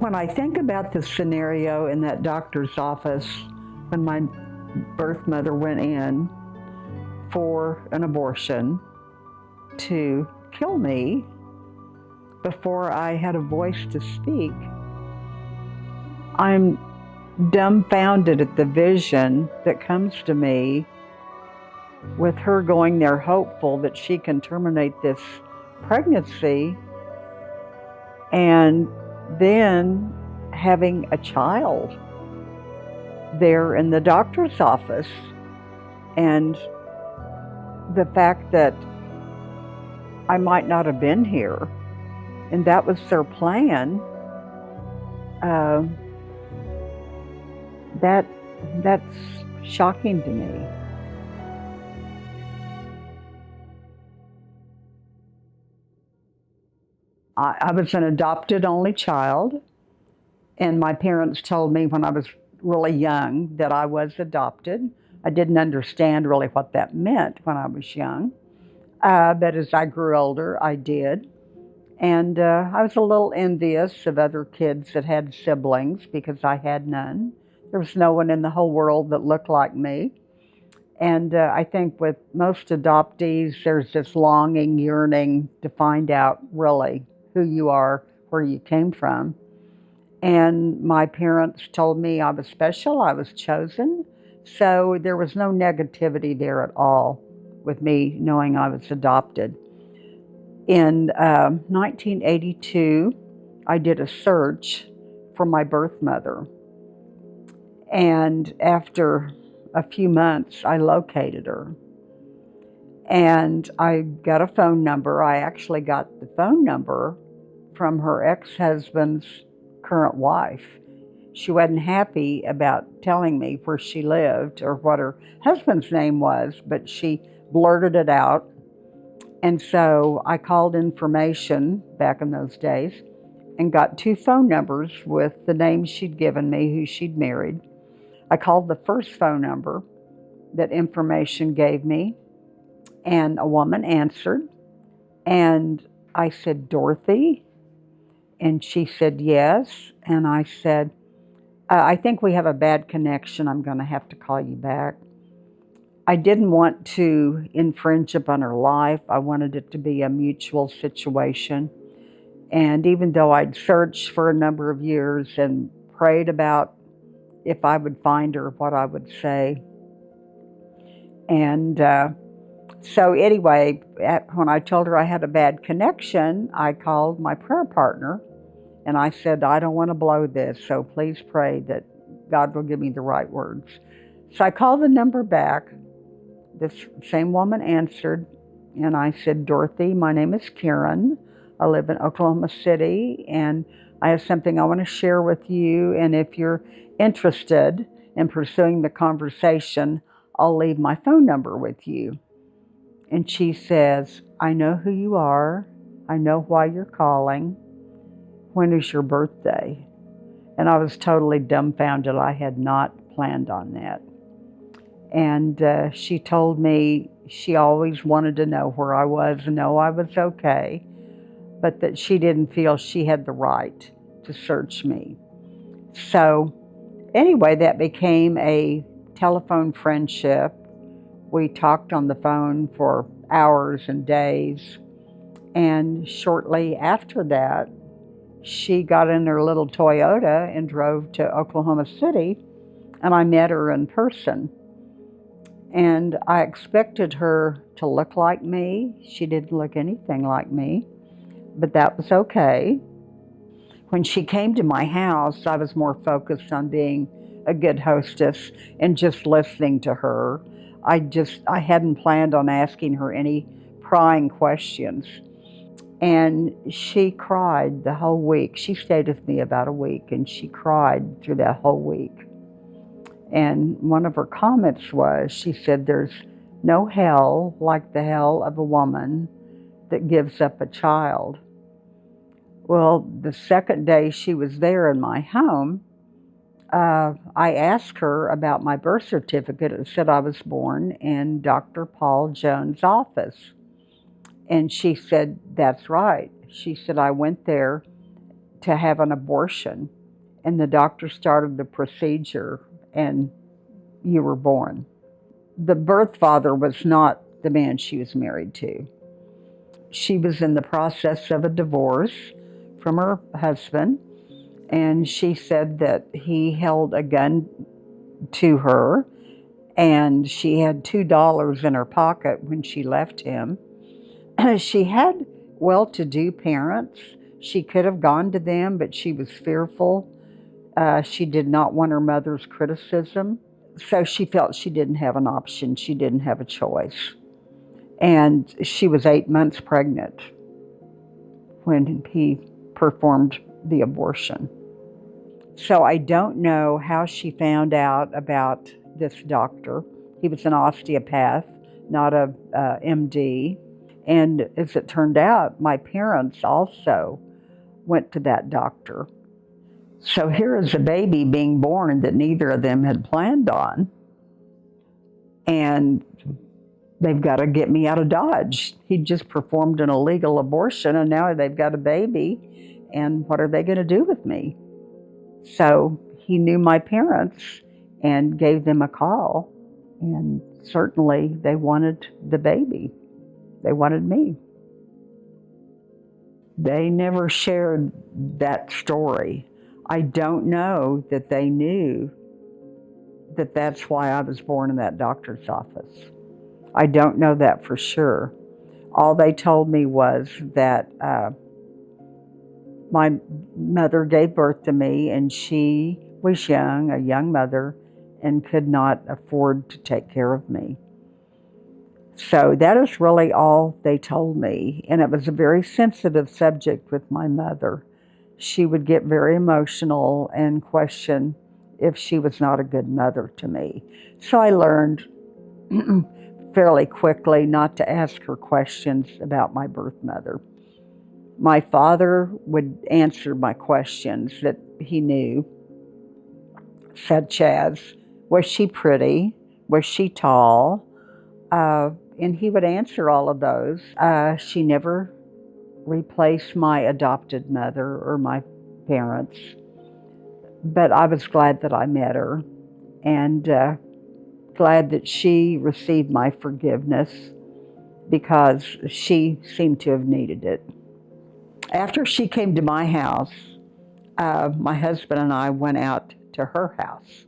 When I think about the scenario in that doctor's office when my birth mother went in for an abortion to kill me before I had a voice to speak, I'm dumbfounded at the vision that comes to me with her going there hopeful that she can terminate this pregnancy and then having a child there in the doctor's office. And the fact that I might not have been here and that was their plan, uh, that that's shocking to me. I was an adopted only child, and my parents told me when I was really young that I was adopted. I didn't understand really what that meant when I was young, but as I grew older, I did. And I was a little envious of other kids that had siblings because I had none. There was no one in the whole world that looked like me. And I think with most adoptees, there's this longing, yearning to find out really who you are, where you came from. And my parents told me I was special, I was chosen. So there was no negativity there at all with me knowing I was adopted. In 1982, I did a search for my birth mother. And after a few months, I located her. And I got a phone number. I actually got the phone number from her ex-husband's current wife. She wasn't happy about telling me where she lived or what her husband's name was, but she blurted it out. And so I called information back in those days and got two phone numbers with the names she'd given me, who she'd married. I called the first phone number that information gave me, and a woman answered. And I said, Dorothy? And she said, yes. And I said, I think we have a bad connection. I'm going to have to call you back. I didn't want to infringe upon her life. I wanted it to be a mutual situation. And even though I'd searched for a number of years and prayed about if I would find her, what I would say. And so anyway, when I told her I had a bad connection, I called my prayer partner and I said, I don't want to blow this, so please pray that God will give me the right words. So I called the number back. This same woman answered, and I said, Dorothy, my name is Karen. I live in Oklahoma City, and I have something I want to share with you. And if you're interested in pursuing the conversation, I'll leave my phone number with you. And she says, I know who you are. I know why you're calling. When is your birthday? And I was totally dumbfounded. I had not planned on that. And she told me she always wanted to know where I was and know I was okay, but that she didn't feel she had the right to search me. So anyway, that became a telephone friendship. We talked on the phone for hours and days. And shortly after that, she got in her little Toyota and drove to Oklahoma City, and I met her in person. And I expected her to look like me. She didn't look anything like me, but that was okay. When she came to my house, I was more focused on being a good hostess and just listening to her. I hadn't planned on asking her any prying questions. And she cried the whole week. She stayed with me about a week, and she cried through that whole week. And one of her comments was, she said, there's no hell like the hell of a woman that gives up a child. Well, the second day she was there in my home, I asked her about my birth certificate. It said I was born in Dr. Paul Jones' office. And she said, that's right. She said, I went there to have an abortion, and the doctor started the procedure, and you were born. The birth father was not the man she was married to. She was in the process of a divorce from her husband, and she said that he held a gun to her, and she had $2 in her pocket when she left him. She had well to do parents. She could have gone to them, but she was fearful. She did not want her mother's criticism. So she felt she didn't have an option. She didn't have a choice. And she was 8 months pregnant when he performed the abortion. So I don't know how she found out about this doctor. He was an osteopath, not a MD. And as it turned out, my parents also went to that doctor. So here is a baby being born that neither of them had planned on. And they've got to get me out of Dodge. He just performed an illegal abortion, and now they've got a baby. And what are they going to do with me? So he knew my parents and gave them a call. And certainly they wanted the baby. They wanted me. They never shared that story. I don't know that they knew that that's why I was born in that doctor's office. I don't know that for sure. All they told me was that my mother gave birth to me, and she was young, a young mother, and could not afford to take care of me. So that is really all they told me. And it was a very sensitive subject with my mother. She would get very emotional and question if she was not a good mother to me. So I learned fairly quickly not to ask her questions about my birth mother. My father would answer my questions that he knew, such as, was she pretty? Was she tall? And he would answer all of those. She never replaced my adopted mother or my parents, but I was glad that I met her, and glad that she received my forgiveness, because she seemed to have needed it. After she came to my house, my husband and I went out to her house,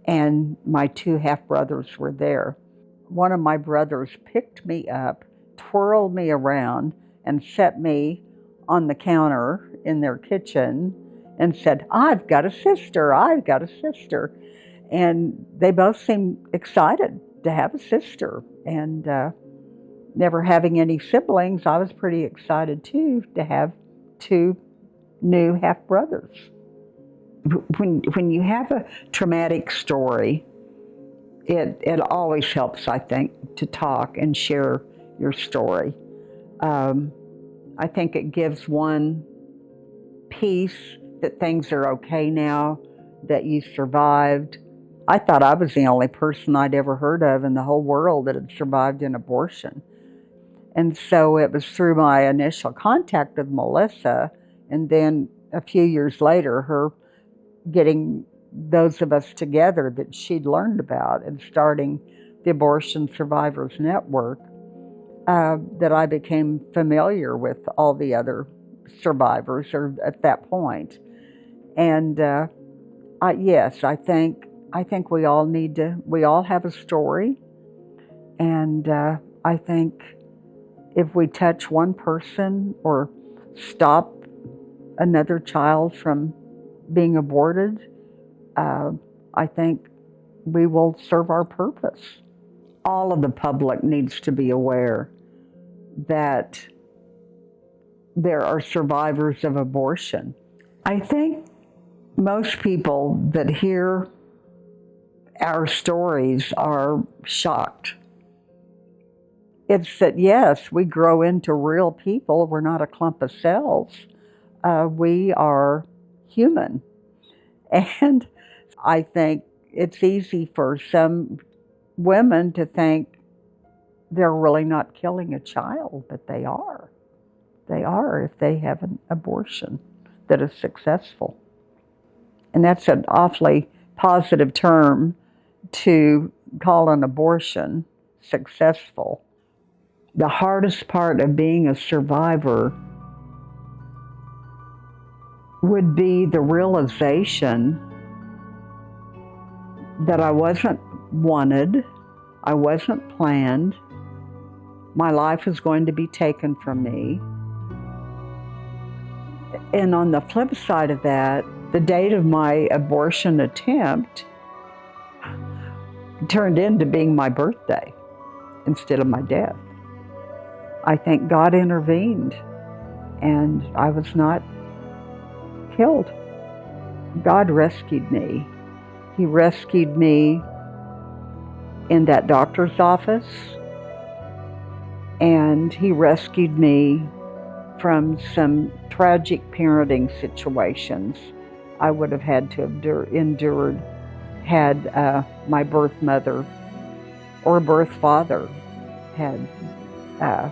and my 2 half-brothers were there. One of my brothers picked me up, twirled me around, and set me on the counter in their kitchen and said, "I've got a sister, I've got a sister." And they both seemed excited to have a sister. And never having any siblings, I was pretty excited too to have 2 new half-brothers. When you have a traumatic story, it always helps, I think, to talk and share your story. I think it gives one peace that things are okay now, that you survived. I thought I was the only person I'd ever heard of in the whole world that had survived an abortion. And so it was through my initial contact with Melissa, and then a few years later, her getting those of us together that she'd learned about and starting the Abortion Survivors Network, that I became familiar with all the other survivors or at that point. And yes, I think we all have a story. And I think if we touch one person or stop another child from being aborted, I think we will serve our purpose. All of the public needs to be aware that there are survivors of abortion. I think most people that hear our stories are shocked. It's that, yes, we grow into real people. We're not a clump of cells. We are human. And I think it's easy for some women to think they're really not killing a child, but they are. They are if they have an abortion. that is successful. And that's an awfully positive term to call an abortion successful. The hardest part of being a survivor would be the realization that I wasn't wanted, I wasn't planned, my life was going to be taken from me. And on the flip side of that, the date of my abortion attempt turned into being my birthday instead of my death. I think God intervened and I was not killed. God rescued me. He rescued me in that doctor's office, and He rescued me from some tragic parenting situations I would have had to have endured had my birth mother or birth father had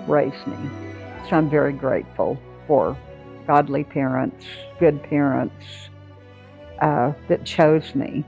raised me. So I'm very grateful for godly parents, good parents that chose me.